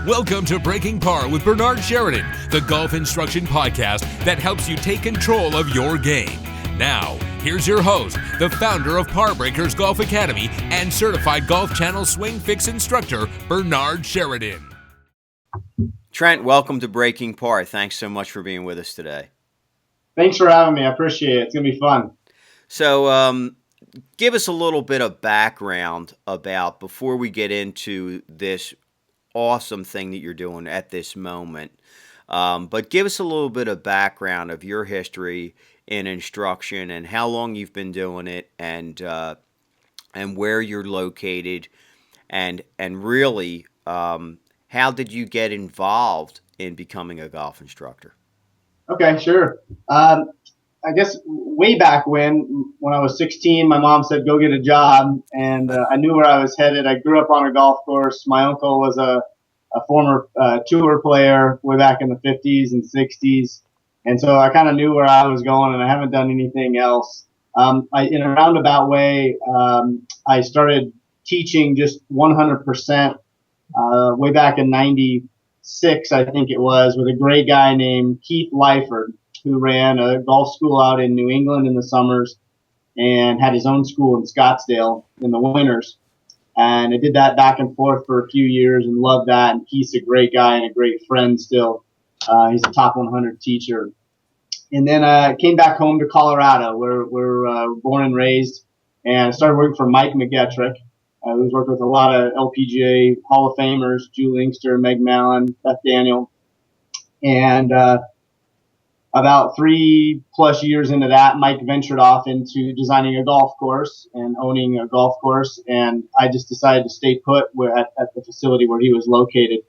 Welcome to Breaking Par with Bernard Sheridan, the golf instruction podcast that helps you take control of your game. Now, here's your host, the founder of Par Breakers Golf Academy and certified Golf Channel Swing Fix instructor, Bernard Sheridan. Trent, welcome to Breaking Par. Thanks so much for being with us today. Thanks for having me. I appreciate it. It's going to be fun. So, give us a little bit of background about, before we get into this awesome thing that you're doing at this moment, but give us a little bit of background of your history in instruction and how long you've been doing it, and where you're located, and really how did you get involved in becoming a golf instructor? Okay, sure. I guess way back when I was 16, my mom said, go get a job, and I knew where I was headed. I grew up on a golf course. My uncle was a former tour player way back in the 50s and 60s, and so I kind of knew where I was going, and I haven't done anything else. In a roundabout way, I started teaching just 100% way back in 96, I think it was, with a great guy named Keith Lyford, who ran a golf school out in New England in the summers and had his own school in Scottsdale in the winters. And I did that back and forth for a few years and loved that. And Keith's a great guy and a great friend still. He's a top 100 teacher. And then I came back home to Colorado, where we're born and raised, and I started working for Mike McGettrick, who's worked with a lot of LPGA Hall of Famers, Drew Inkster, Meg Mallon, Beth Daniel. And about 3+ years into that, Mike ventured off into designing a golf course and owning a golf course, and I just decided to stay put at the facility where he was located.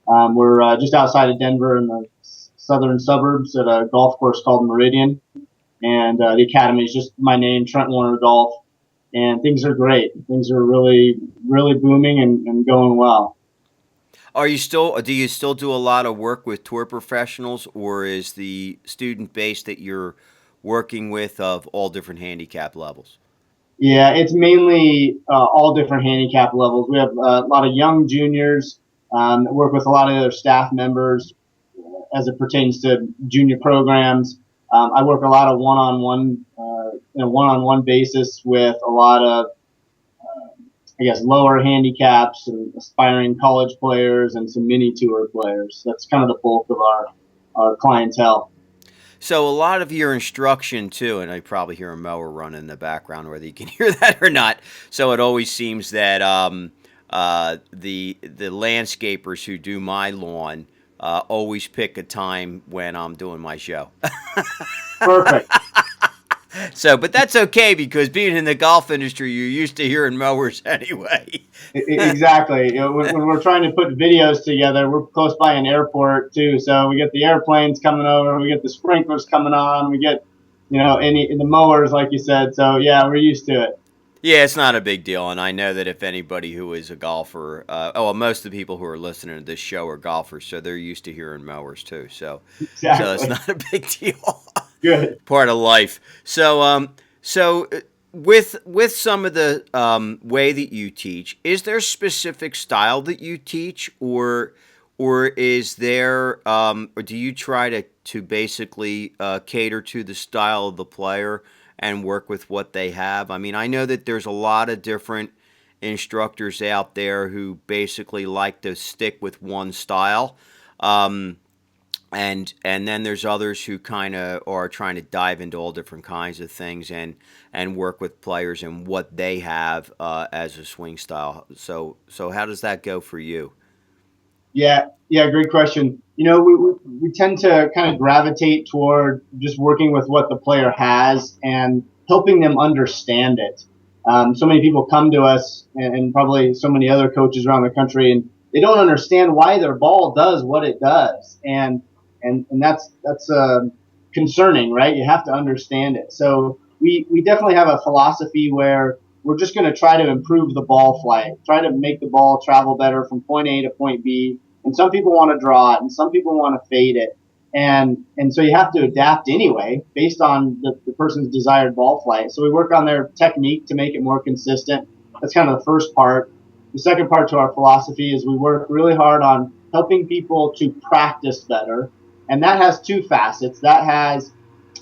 We're just outside of Denver in the southern suburbs at a golf course called Meridian, and the academy is just my name, Trent Wearner Golf, and things are great. Things are really, really booming and going well. Do you still do a lot of work with tour professionals, or is the student base that you're working with of all different handicap levels? Yeah, it's mainly all different handicap levels. We have a lot of young juniors that work with a lot of other staff members as it pertains to junior programs. I work a lot of one-on-one basis with a lot of lower handicaps and aspiring college players and some mini tour players. That's kind of the bulk of our clientele. So a lot of your instruction too, and I probably hear a mower running in the background, whether you can hear that or not. So it always seems that the landscapers who do my lawn always pick a time when I'm doing my show. Perfect. So, but that's okay, because being in the golf industry, you're used to hearing mowers anyway. Exactly. When we're trying to put videos together, we're close by an airport too. So we get the airplanes coming over, we get the sprinklers coming on, we get, the mowers, like you said. So yeah, we're used to it. Yeah, it's not a big deal. And I know that if anybody who is a golfer, most of the people who are listening to this show are golfers, so they're used to hearing mowers too. So, exactly. So it's not a big deal. Good. Part of life. So, with some of the way that you teach, is there a specific style that you teach, or is there, or do you try to basically cater to the style of the player and work with what they have? I mean, I know that there's a lot of different instructors out there who basically like to stick with one style. And then there's others who kind of are trying to dive into all different kinds of things and work with players and what they have as a swing style. So how does that go for you? Yeah, great question. We tend to kind of gravitate toward just working with what the player has and helping them understand it. So many people come to us, and probably so many other coaches around the country, and they don't understand why their ball does what it does. And that's concerning, right? You have to understand it. So we definitely have a philosophy where we're just going to try to improve the ball flight, try to make the ball travel better from point A to point B. And some people want to draw it, and some people want to fade it. And so you have to adapt anyway based on the person's desired ball flight. So we work on their technique to make it more consistent. That's kind of the first part. The second part to our philosophy is we work really hard on helping people to practice better. And that has two facets. That has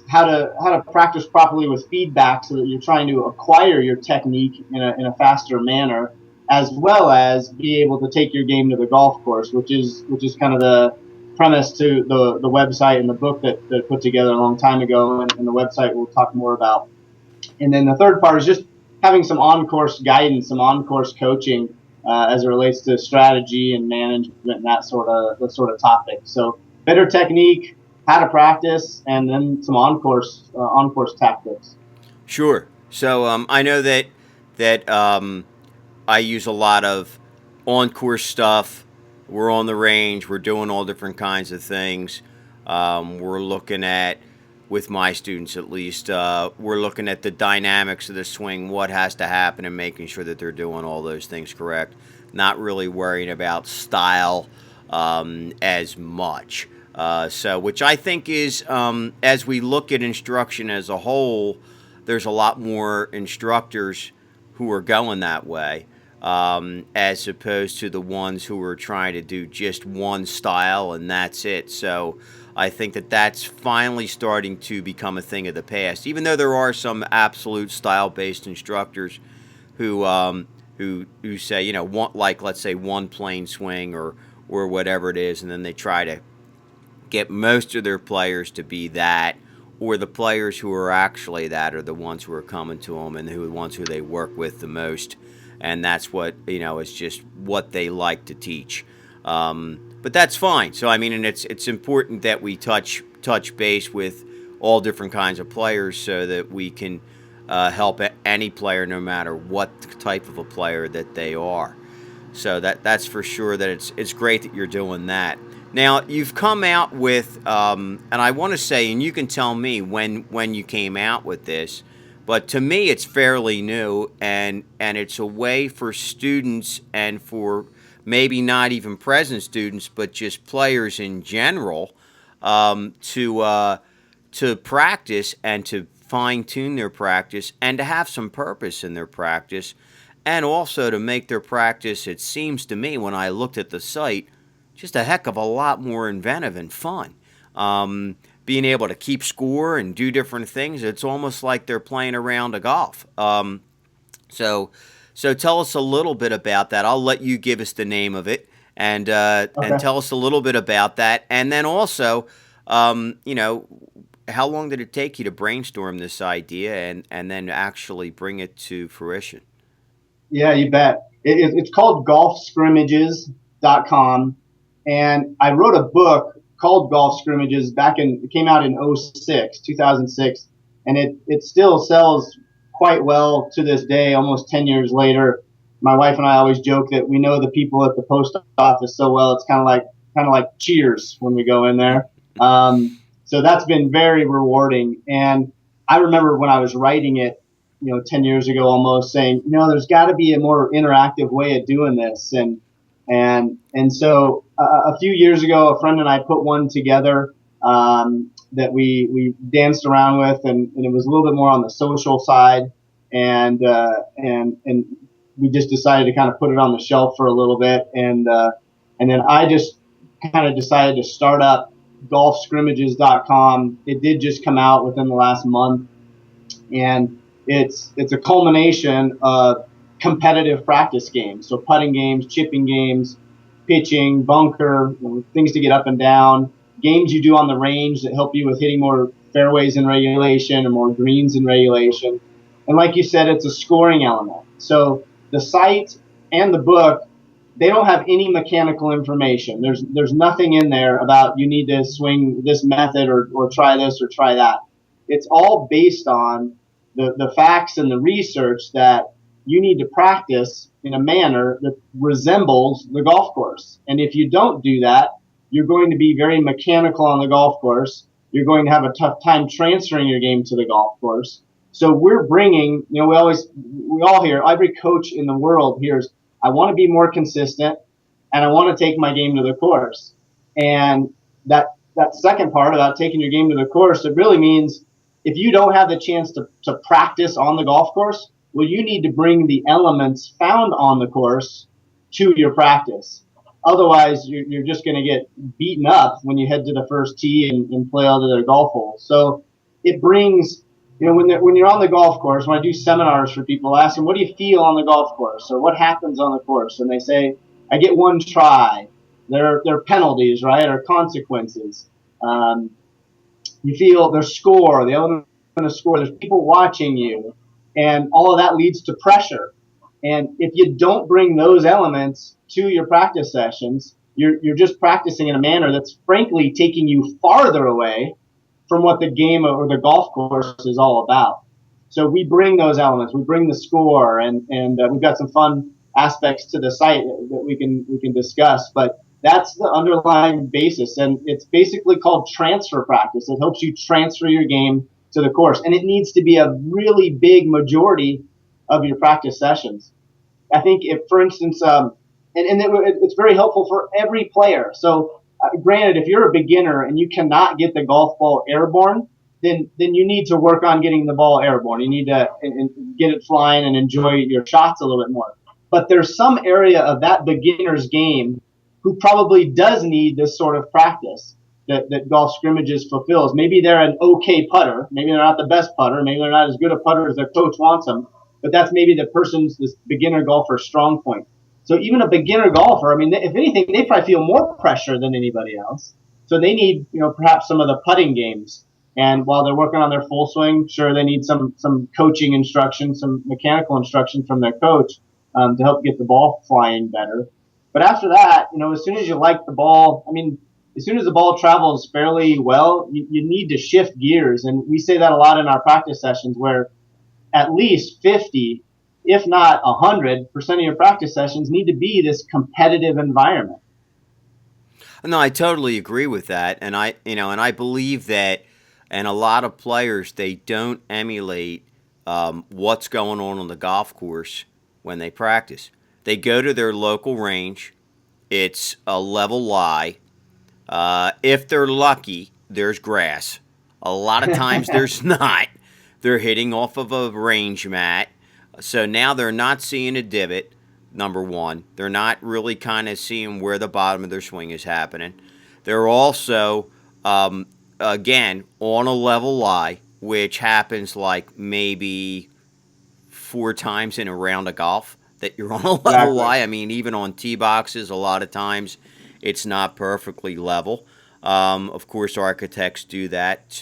how to practice properly with feedback so that you're trying to acquire your technique in a faster manner, as well as be able to take your game to the golf course, which is kind of the premise to the website and the book that put together a long time ago, and the website we'll talk more about. And then the third part is just having some on-course guidance, some on-course coaching as it relates to strategy and management and that sort of topic. So better technique, how to practice, and then some on-course tactics. Sure. So I know that I use a lot of on-course stuff. We're on the range. We're doing all different kinds of things. We're looking at, with my students at least, we're looking at the dynamics of the swing, what has to happen, and making sure that they're doing all those things correct. Not really worrying about style as much. So, which I think is, as we look at instruction as a whole, there's a lot more instructors who are going that way, as opposed to the ones who are trying to do just one style and that's it. So I think that that's finally starting to become a thing of the past, even though there are some absolute style-based instructors who say, you know, like, let's say, one plane swing or whatever it is, and then they try to get most of their players to be that, or the players who are actually that are the ones who are coming to them and the ones who they work with the most, and that's what, you know, is just what they like to teach. But that's fine. So I mean, and it's important that we touch base with all different kinds of players so that we can help any player, no matter what type of a player that they are. So that's for sure. That it's great that you're doing that. Now, you've come out with, and I want to say, and you can tell me when you came out with this, but to me it's fairly new, and it's a way for students and for maybe not even present students, but just players in general, to practice and to fine-tune their practice and to have some purpose in their practice, and also to make their practice, it seems to me when I looked at the site, just a heck of a lot more inventive and fun. Being able to keep score and do different things, it's almost like they're playing a round of golf. So tell us a little bit about that. I'll let you give us the name of it and tell us a little bit about that. And then also, you know, how long did it take you to brainstorm this idea and then actually bring it to fruition? Yeah, you bet. It's called golfscrimmages.com. And I wrote a book called Golf Scrimmages it came out in 2006, and it still sells quite well to this day, almost 10 years later. My wife and I always joke that we know the people at the post office so well, it's kind of like Cheers when we go in there. So that's been very rewarding. And I remember when I was writing it, 10 years ago almost, saying, there's got to be a more interactive way of doing this. And so a few years ago, a friend and I put one together that we danced around with, and it was a little bit more on the social side, and we just decided to kind of put it on the shelf for a little bit, and then I just kind of decided to start up golfscrimmages.com. It did just come out within the last month, and it's a culmination of competitive practice games, so putting games, chipping games, pitching, bunker, things to get up and down, games you do on the range that help you with hitting more fairways in regulation and more greens in regulation. And like you said, it's a scoring element. So the site and the book, they don't have any mechanical information. There's nothing in there about you need to swing this method or try this or try that. It's all based on the facts and the research that you need to practice in a manner that resembles the golf course. And if you don't do that, you're going to be very mechanical on the golf course. You're going to have a tough time transferring your game to the golf course. So we're bringing, we all hear, every coach in the world hears, I want to be more consistent and I want to take my game to the course. And that second part about taking your game to the course, it really means if you don't have the chance to practice on the golf course, well, you need to bring the elements found on the course to your practice. Otherwise, you're just going to get beaten up when you head to the first tee and play all of their golf holes. So it brings, when you're on the golf course, when I do seminars for people, I ask them, what do you feel on the golf course? Or what happens on the course? And they say, I get one try. There are penalties, right, or consequences. You feel their score, the element of score. There's people watching you, and all of that leads to pressure. And if you don't bring those elements to your practice sessions, you're just practicing in a manner that's frankly taking you farther away from what the game or the golf course is all about. So we bring those elements. We bring the score, and we've got some fun aspects to the site that we can discuss. But that's the underlying basis, and it's basically called transfer practice. It helps you transfer your game to the course, and it needs to be a really big majority of your practice sessions. I think if, for instance, it's very helpful for every player. So, granted, if you're a beginner and you cannot get the golf ball airborne, then you need to work on getting the ball airborne. You need to get it flying and enjoy your shots a little bit more. But there's some area of that beginner's game who probably does need this sort of practice that golf scrimmages fulfills. Maybe they're an okay putter. Maybe they're not the best putter. Maybe they're not as good a putter as their coach wants them. But that's maybe this beginner golfer's strong point. So even a beginner golfer, I mean, if anything, they probably feel more pressure than anybody else. So they need, perhaps some of the putting games. And while they're working on their full swing, sure, they need some coaching instruction, some mechanical instruction from their coach to help get the ball flying better. But after that, as soon as you like the ball, as soon as the ball travels fairly well, you need to shift gears. And we say that a lot in our practice sessions, where at least 50, if not 100% of your practice sessions need to be this competitive environment. No, I totally agree with that. And I believe that, and a lot of players, they don't emulate what's going on the golf course when they practice. They go to their local range. It's a level lie. If they're lucky, there's grass. A lot of times there's not. They're hitting off of a range mat. So now they're not seeing a divot, number one. They're not really kind of seeing where the bottom of their swing is happening. They're also, again, on a level lie, which happens like maybe 4 times in a round of golf that you're on a level lie. I mean, even on tee boxes, a lot of times it's not perfectly level. Of course, architects do that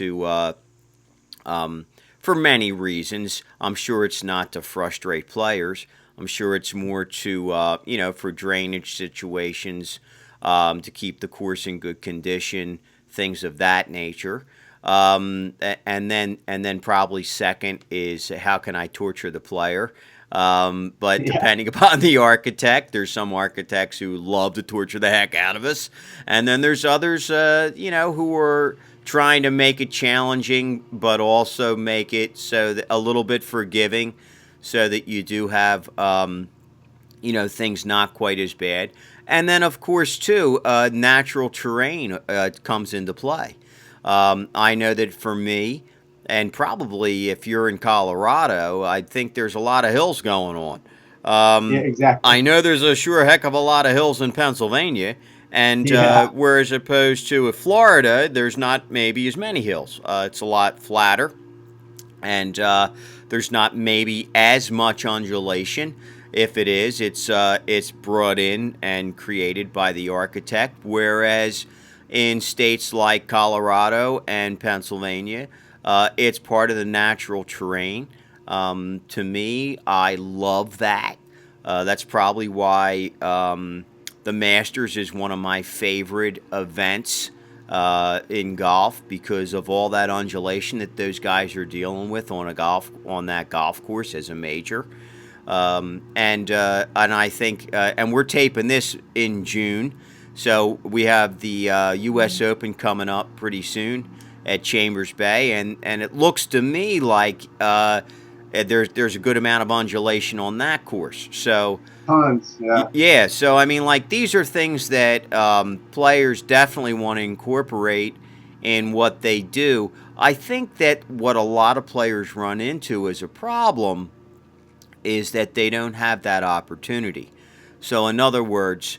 for many reasons. I'm sure it's not to frustrate players. I'm sure it's more to, for drainage situations, to keep the course in good condition, things of that nature. And then probably second is, how can I torture the player? But depending upon the architect, there's some architects who love to torture the heck out of us. And then there's others, who are trying to make it challenging, but also make it so that a little bit forgiving, so that you do have, things not quite as bad. And then, of course, too, natural terrain comes into play. I know that for me, and probably if you're in Colorado, I think there's a lot of hills going on. Yeah, exactly. I know there's a sure heck of a lot of hills in Pennsylvania. And whereas opposed to Florida, there's not maybe as many hills. It's a lot flatter, and there's not maybe as much undulation. If it is, it's brought in and created by the architect. Whereas in states like Colorado and Pennsylvania, it's part of the natural terrain. To me, I love that. That's probably why the Masters is one of my favorite events in golf, because of all that undulation that those guys are dealing with on that golf course as a major. And I think, and we're taping this in June, so we have the U.S. Open coming up pretty soon at Chambers Bay, and it looks to me like there's a good amount of undulation on that course. So tons, yeah. Yeah, so I mean, like, these are things that players definitely want to incorporate in what they do. I think that what a lot of players run into as a problem is that they don't have that opportunity. So in other words,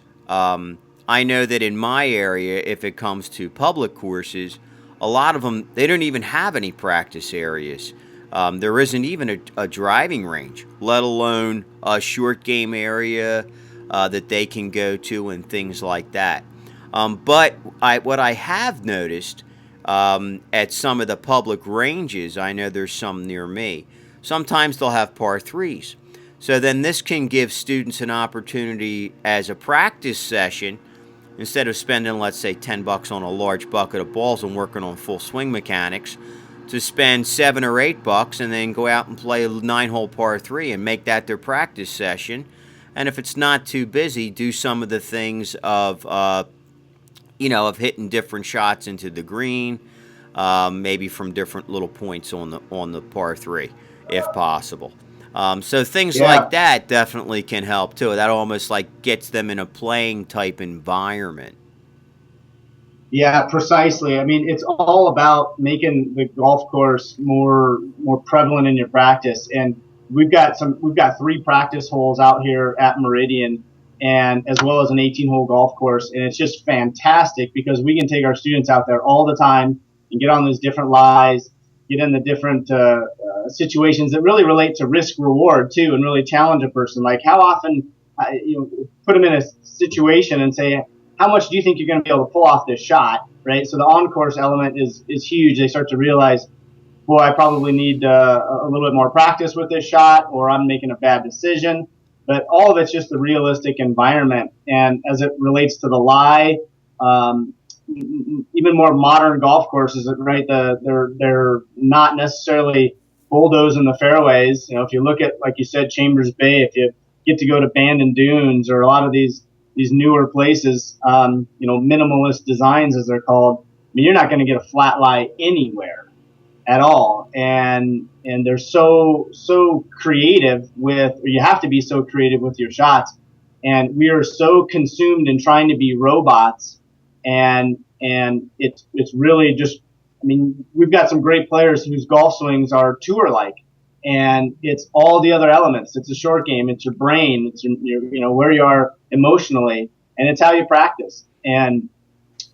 I know that in my area, if it comes to public courses, a lot of them, they don't even have any practice areas. There isn't even a driving range, let alone a short game area that they can go to and things like that. But what I have noticed at some of the public ranges, I know there's some near me, sometimes they'll have par threes. So then this can give students an opportunity as a practice session, instead of spending, let's say, $10 on a large bucket of balls and working on full swing mechanics, to spend $7 or $8 and then go out and play a 9-hole par 3 and make that their practice session. And if it's not too busy, do some of the things of hitting different shots into the green, maybe from different little points on the par 3, if possible. So things like that definitely can help too. That almost like gets them in a playing type environment. Yeah, precisely. I mean, it's all about making the golf course more prevalent in your practice. And we've got 3 practice holes out here at Meridian, and as well as an 18-hole golf course. And it's just fantastic because we can take our students out there all the time and get on those different lies, get in the different situations that really relate to risk reward too, and really challenge a person. Like how often, put them in a situation and say, how much do you think you're going to be able to pull off this shot, right? So the on-course element is huge. They start to realize, boy, I probably need a little bit more practice with this shot, or I'm making a bad decision. But all of it's just a realistic environment. And as it relates to the lie, even more modern golf courses, right? They're not necessarily bulldozing the fairways. If you look at, like you said, Chambers Bay, if you get to go to Bandon Dunes or a lot of these newer places, minimalist designs as they're called, I mean, you're not going to get a flat lie anywhere at all. And they're so creative with, or you have to be so creative with your shots. And we are so consumed in trying to be robots. And it's really just, I mean, we've got some great players whose golf swings are tour-like. And it's all the other elements. It's a short game. It's your brain. It's your where you are emotionally, and it's how you practice. And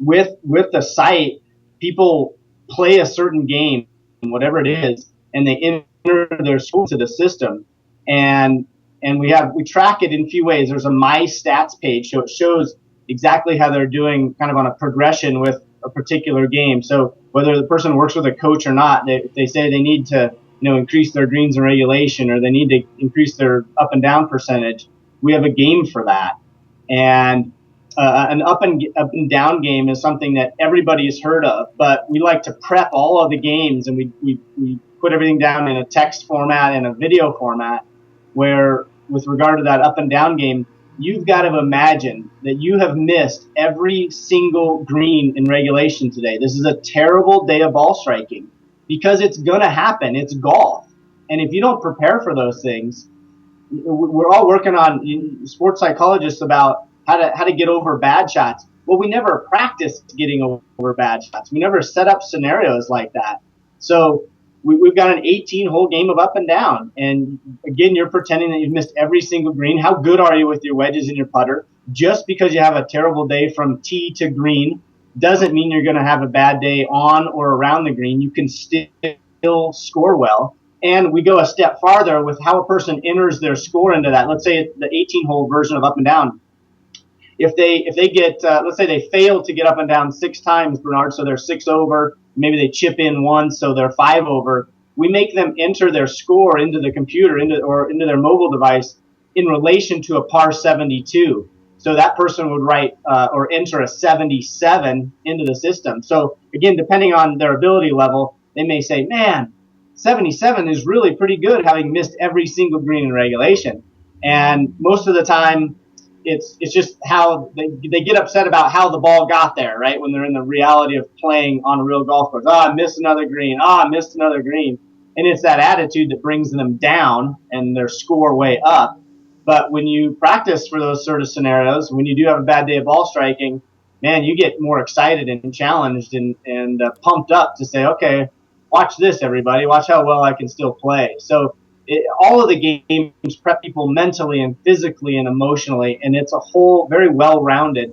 with the site, people play a certain game, whatever it is, and they enter their score to the system. And we track it in a few ways. There's a My Stats page, so it shows exactly how they're doing, kind of on a progression with a particular game. So whether the person works with a coach or not, they say they need to increase their greens and regulation, or they need to increase their up and down percentage. We have a game for that. And an up and down game is something that everybody's heard of, but we like to prep all of the games, and we put everything down in a text format and a video format, where with regard to that up and down game, you've got to imagine that you have missed every single green in regulation today. This is a terrible day of ball striking, because it's going to happen. It's golf. And if you don't prepare for those things, we're all working on sports psychologists about how to get over bad shots. Well, we never practice getting over bad shots. We never set up scenarios like that. So we've got an 18-hole game of up and down. And again, you're pretending that you've missed every single green. How good are you with your wedges and your putter? Just because you have a terrible day from tee to green doesn't mean you're going to have a bad day on or around the green. You can still score well. And we go a step farther with how a person enters their score into that. Let's say the 18-hole version of up and down. If they get, let's say they fail to get up and down 6 times, Bernard, so they're 6 over. Maybe they chip in once, so they're 5 over. We make them enter their score into the computer, into their mobile device, in relation to a par 72. So that person would write or enter a 77 into the system. So again, depending on their ability level, they may say, man, 77 is really pretty good, having missed every single green in regulation. And most of the time, it's just how they get upset about how the ball got there, right? When they're in the reality of playing on a real golf course. I missed another green. I missed another green. And it's that attitude that brings them down and their score way up. But when you practice for those sort of scenarios, when you do have a bad day of ball striking, man, you get more excited and challenged and pumped up to say, okay, watch this, everybody. Watch how well I can still play. So all of the games prep people mentally and physically and emotionally, and it's a whole very well-rounded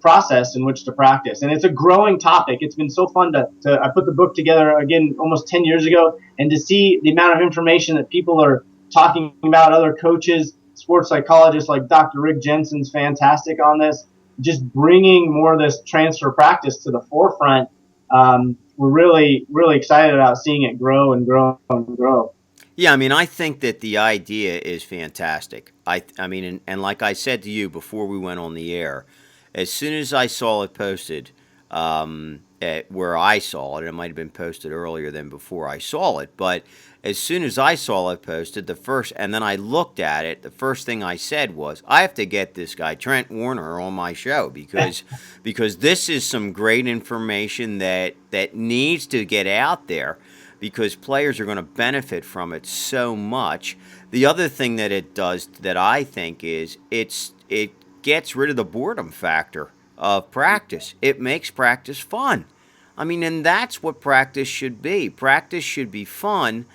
process in which to practice. And it's a growing topic. It's been so fun I put the book together again almost 10 years ago, and to see the amount of information that people are talking about, other coaches, sports psychologists like Dr. Rick Jensen's fantastic on this, just bringing more of this transfer practice to the forefront. We're really, really excited about seeing it grow and grow and grow. Yeah, I mean, I think that the idea is fantastic. I mean, and like I said to you before we went on the air, as soon as I saw it posted, where I saw it might have been posted earlier than before I saw it, but as soon as I saw it posted, and then I looked at it, the first thing I said was, I have to get this guy, Trent Wearner, on my show because this is some great information that needs to get out there, because players are going to benefit from it so much. The other thing that it does that I think is it gets rid of the boredom factor of practice. It makes practice fun. I mean, and that's what practice should be. Practice should be fun,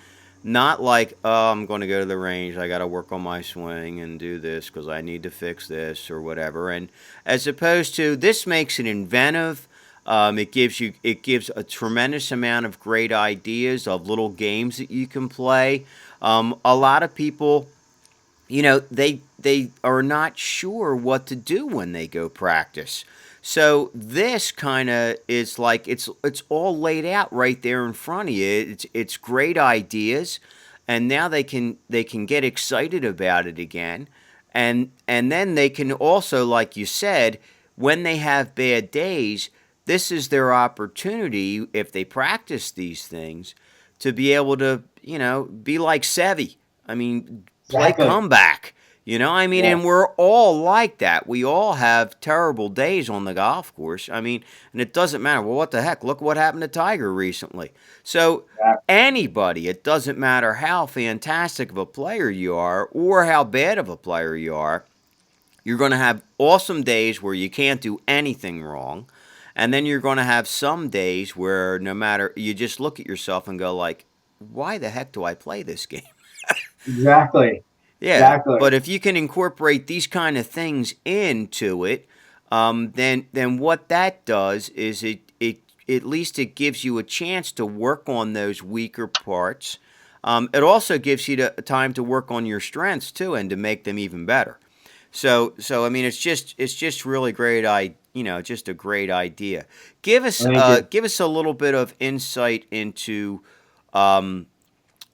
not like, oh, I'm going to go to the range, I got to work on my swing and do this because I need to fix this or whatever. And as opposed to, this makes it inventive. It gives a tremendous amount of great ideas of little games that you can play. A lot of people, they are not sure what to do when they go practice. So this kind of is like it's all laid out right there in front of you. It's great ideas, and now they can get excited about it again, and then they can also, like you said, when they have bad days, this is their opportunity, if they practice these things, to be able to, be like Seve. I mean, play comeback. And we're all like that. We all have terrible days on the golf course. I mean, and it doesn't matter. Well, what the heck? Look what happened to Tiger recently. So anybody, it doesn't matter how fantastic of a player you are or how bad of a player you are, you're going to have awesome days where you can't do anything wrong. And then you're going to have some days where no matter, you just look at yourself and go like, why the heck do I play this game? Exactly. Yeah, exactly. But if you can incorporate these kind of things into it, then what that does is it at least it gives you a chance to work on those weaker parts. It also gives you the time to work on your strengths too, and to make them even better. So I mean, it's just really great. Just a great idea. Give us a little bit of insight into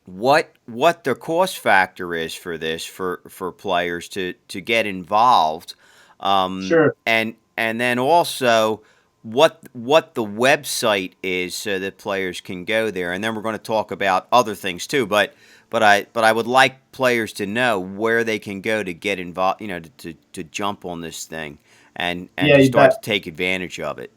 what the cost factor is for this for players to get involved. Sure. And then also what the website is so that players can go there. And then we're going to talk about other things too. But I would like players to know where they can go to get involved, to jump on this thing and to start to take advantage of it.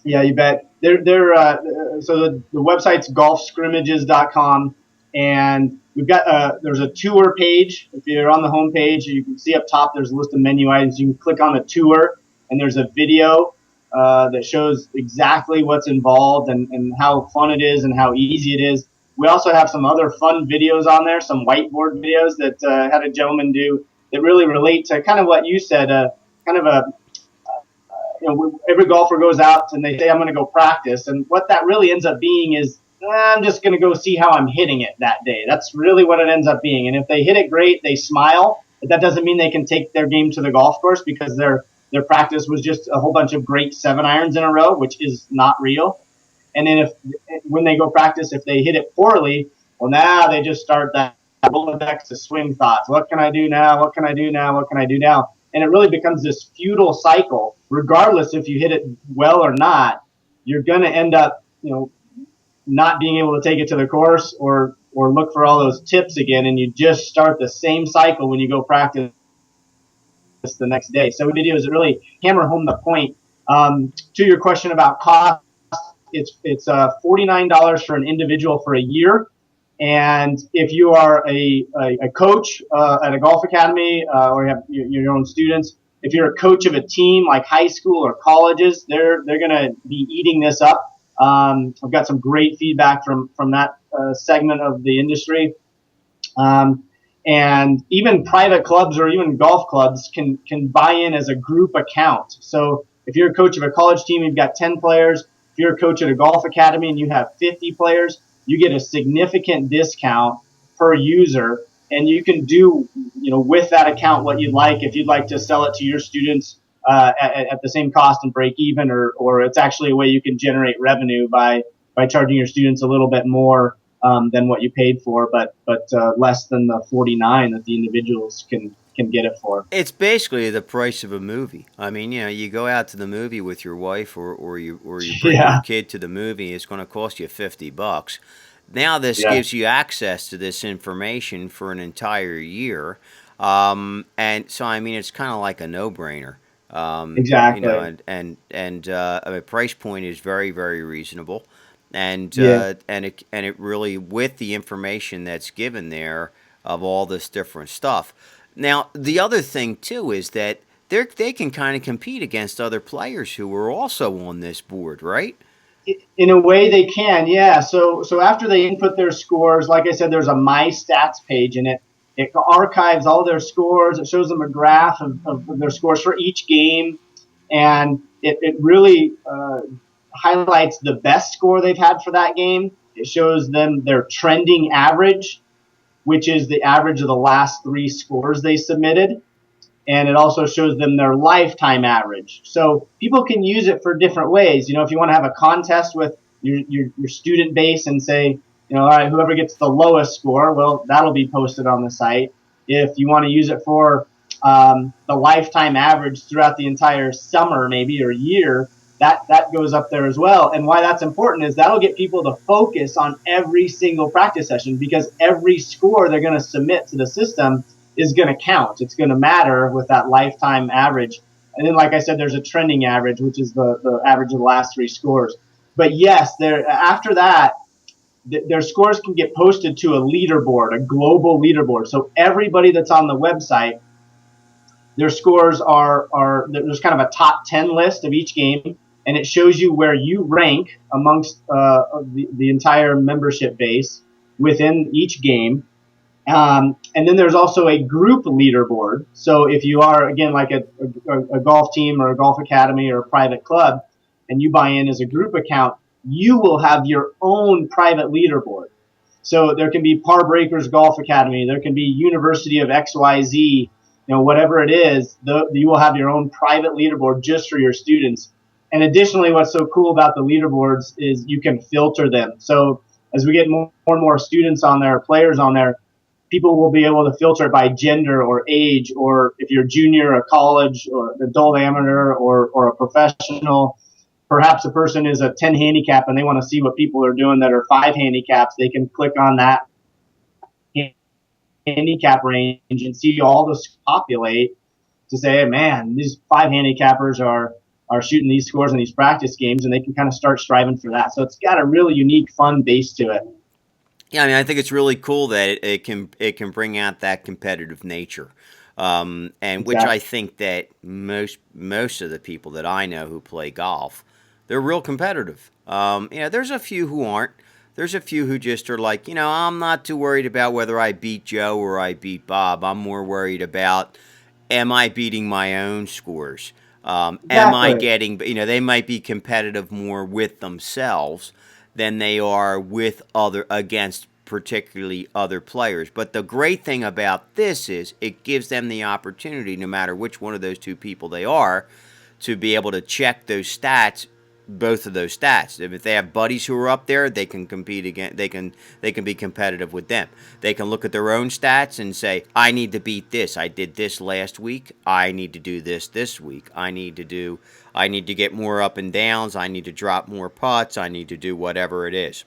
Yeah, you bet. So the website's golfscrimmages.com, and we've got there's a tour page. If you're on the home page, you can see up top there's a list of menu items. You can click on the tour, and there's a video that shows exactly what's involved and how fun it is and how easy it is. We also have some other fun videos on there, some whiteboard videos that had a gentleman do that really relate to kind of what you said, every golfer goes out and they say, I'm going to go practice. And what that really ends up being is, I'm just going to go see how I'm hitting it that day. That's really what it ends up being. And if they hit it great, they smile. But that doesn't mean they can take their game to the golf course, because their practice was just a whole bunch of great 7-irons in a row, which is not real. And then when they go practice, if they hit it poorly, well, now they just start that Rolodex of swing thoughts. What can I do now? What can I do now? What can I do now? And it really becomes this futile cycle. Regardless if you hit it well or not, you're going to end up, not being able to take it to the course or look for all those tips again. And you just start the same cycle when you go practice the next day. So videos that really hammer home the point. To your question about cost, it's $49 for an individual for a year. And if you are a coach at a golf academy or you have your own students, if you're a coach of a team like high school or colleges, they're going to be eating this up. I've got some great feedback from that segment of the industry. And And even private clubs or even golf clubs can buy in as a group account. So if you're a coach of a college team, you've got 10 players. If you're a coach at a golf academy and you have 50 players, you get a significant discount per user, and you can do, with that account what you'd like. If you'd like to sell it to your students at the same cost and break even, or it's actually a way you can generate revenue by charging your students a little bit more than what you paid for, but less than the 49 that the individuals can get it for. It's basically the price of a movie. I mean, you go out to the movie with your wife, or you bring your kid to the movie. It's going to cost you $50. Now this gives you access to this information for an entire year, and so I mean it's kind of like a no-brainer. Exactly. I mean, price point is very, very reasonable, and it really, with the information that's given there of all this different stuff. Now the other thing too is that they can kind of compete against other players who are also on this board, right? In a way they can, yeah. So after they input their scores, like I said, there's a My Stats page, and it archives all their scores. It shows them a graph of their scores for each game, and it really highlights the best score they've had for that game. It shows them their trending average, which is the average of the last 3 scores they submitted. And it also shows them their lifetime average. So people can use it for different ways. If you want to have a contest with your student base and say, all right, whoever gets the lowest score, well, that'll be posted on the site. If you want to use it for the lifetime average throughout the entire summer, maybe, or year, that goes up there as well. And why that's important is that'll get people to focus on every single practice session, because every score they're going to submit to the system is going to count. It's going to matter with that lifetime average. And then, like I said, there's a trending average, which is the average of the last 3 scores. But yes, after that, their scores can get posted to a leaderboard, a global leaderboard. So everybody that's on the website, their scores there's kind of a top 10 list of each game, and it shows you where you rank amongst the entire membership base within each game. And then there's also a group leaderboard. So if you are, again, like a golf team or a golf academy or a private club, and you buy in as a group account, you will have your own private leaderboard. So there can be Par Breakers Golf Academy. There can be University of XYZ, whatever it is, you will have your own private leaderboard just for your students. And additionally, what's so cool about the leaderboards is you can filter them. So as we get more and more students on there, players on there, people will be able to filter it by gender or age, or if you're a junior, a college, or an adult amateur, or a professional. Perhaps a person is a 10 handicap and they want to see what people are doing that are 5 handicaps. They can click on that handicap range and see all this populate to say, hey, man, these 5 handicappers are shooting these scores in these practice games, and they can kind of start striving for that. So it's got a really unique, fun base to it. Yeah, I mean, I think it's really cool that it can bring out that competitive nature, and exactly. Which I think that most of the people that I know who play golf, they're real competitive. There's a few who aren't. There's a few who just are like, I'm not too worried about whether I beat Joe or I beat Bob. I'm more worried about, am I beating my own scores? Exactly. Am I getting? They might be competitive more with themselves than they are with against particularly other players. But the great thing about this is it gives them the opportunity, no matter which one of those 2 people they are, to be able to check those stats, both of those stats. If they have buddies who are up there, they can compete again. They can be competitive with them. They can look at their own stats and say, I need to beat this. I did this last week. I need to do this week. I need to get more up and downs. I need to drop more putts. I need to do whatever it is.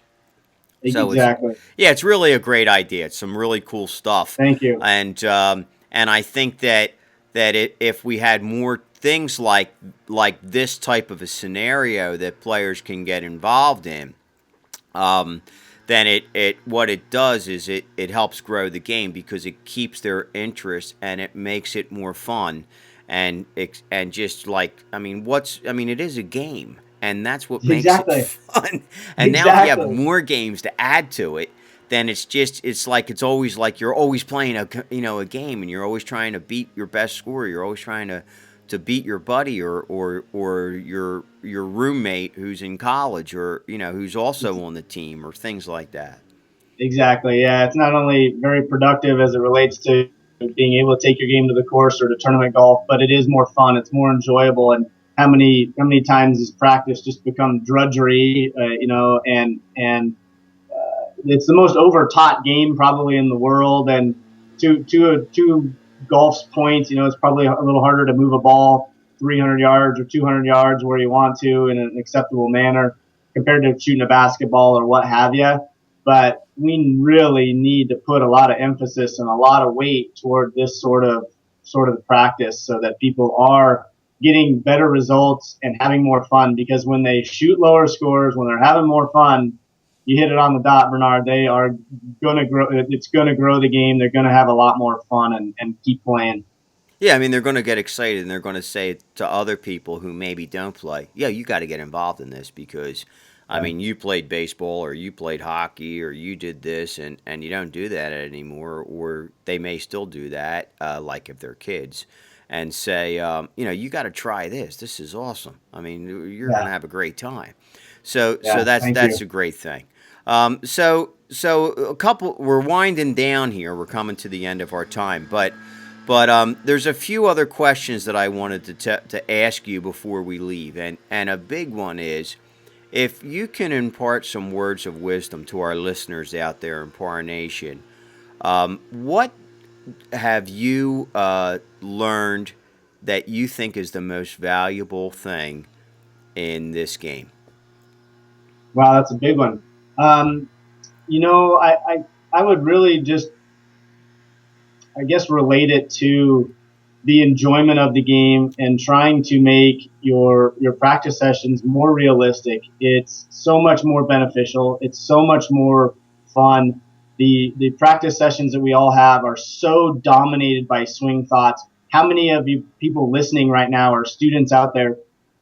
Exactly. So it's really a great idea. It's some really cool stuff. Thank you. And I think that if we had more things like this type of a scenario that players can get involved in, then what it does is it helps grow the game, because it keeps their interest and it makes it more fun, and just like it is a game, and that's what makes it fun. And now if you have more games to add to it, then it's like it's always like you're always playing a game, and you're always trying to beat your best score. You're always trying to beat your buddy or your roommate who's in college, or who's also on the team, or things like that. Exactly. Yeah, it's not only very productive as it relates to being able to take your game to the course or to tournament golf, but it is more fun. It's more enjoyable. And how many times has practice just become drudgery? And it's the most over-taught game probably in the world. And to golf's points, it's probably a little harder to move a ball 300 yards or 200 yards where you want to in an acceptable manner compared to shooting a basketball or what have you. But we really need to put a lot of emphasis and a lot of weight toward this sort of practice so that people are getting better results and having more fun. Because when they shoot lower scores, when they're having more fun, you hit it on the dot, Bernard. They are going to grow. It's going to grow the game. They're going to have a lot more fun and keep playing. Yeah, I mean, they're going to get excited, and they're going to say to other people who maybe don't play, yeah, you got to get involved in this because, I mean, you played baseball or you played hockey or you did this, and you don't do that anymore, or they may still do that, like if they're kids, and say, you got to try this. This is awesome. I mean, you're going to have a great time. So that's a great thing. So we're winding down here. We're coming to the end of our time, but there's a few other questions that I wanted to ask you before we leave, and a big one is, if you can impart some words of wisdom to our listeners out there in Par Nation, what have you learned that you think is the most valuable thing in this game? Wow, that's a big one. I would really just, I guess, relate it to the enjoyment of the game and trying to make your practice sessions more realistic. It's so much more beneficial. It's so much more fun. The practice sessions that we all have are so dominated by swing thoughts. How many of you people listening right now or students out there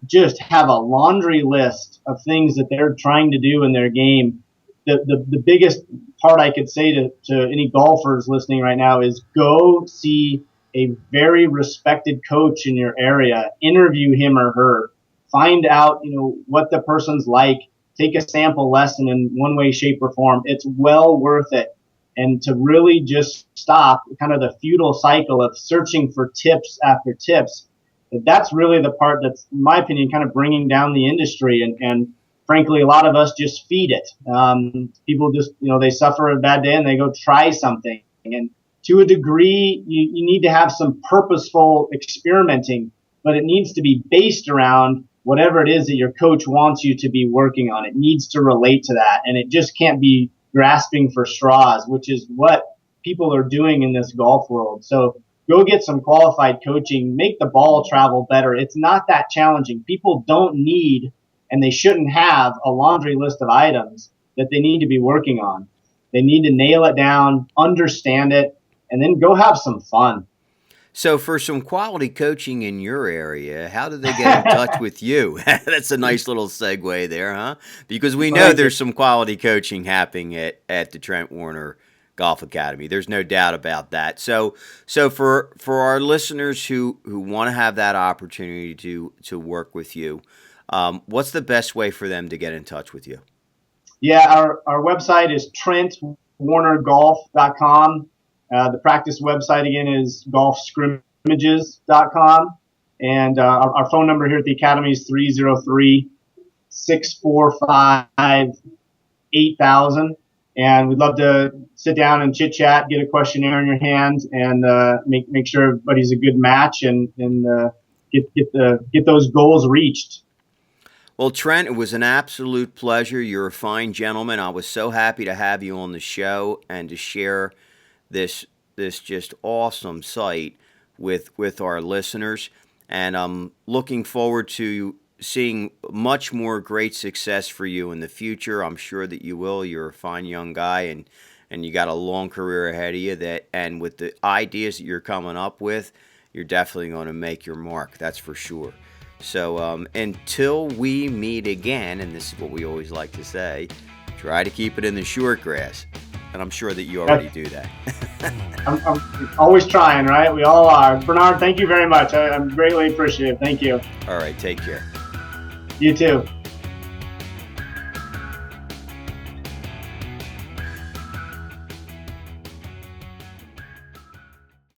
just have a laundry list of things that they're trying to do in their game? The biggest part I could say to any golfers listening right now is go see a very respected coach in your area, interview him or her, find out, what the person's like, take a sample lesson in one way, shape, or form. It's well worth it. And to really just stop kind of the futile cycle of searching for tips after tips, that's really the part that's, in my opinion, kind of bringing down the industry. And frankly, a lot of us just feed it. People just, they suffer a bad day and they go try something. And to a degree, you need to have some purposeful experimenting, but it needs to be based around whatever it is that your coach wants you to be working on. It needs to relate to that. And it just can't be grasping for straws, which is what people are doing in this golf world. So go get some qualified coaching, make the ball travel better. It's not that challenging. People don't need, and they shouldn't have, a laundry list of items that they need to be working on. They need to nail it down, understand it, and then go have some fun. So for some quality coaching in your area, how do they get in touch with you? That's a nice little segue there, huh? Because we know there's some quality coaching happening at the Trent Wearner Golf Academy. There's no doubt about that. So for our listeners who want to have that opportunity to work with you, what's the best way for them to get in touch with you? Yeah, our website is TrentWearnerGolf.com. The practice website, again, is golfscrimmages.com. And our phone number here at the Academy is 303-645-8000. And we'd love to sit down and chit-chat, get a questionnaire in your hand, and make sure everybody's a good match and get those goals reached. Well, Trent, it was an absolute pleasure. You're a fine gentleman. I was so happy to have you on the show and to share this just awesome site with our listeners. And I'm looking forward to seeing much more great success for you in the future. I'm sure that you will. You're a fine young guy, and you got a long career ahead of you. And with the ideas that you're coming up with, you're definitely going to make your mark. That's for sure. So until we meet again, and this is what we always like to say, try to keep it in the short grass. and I'm sure that you already do that. I'm always trying, right? We all are. Bernard, thank you very much. I'm greatly appreciative. Thank you. All right, take care. You too.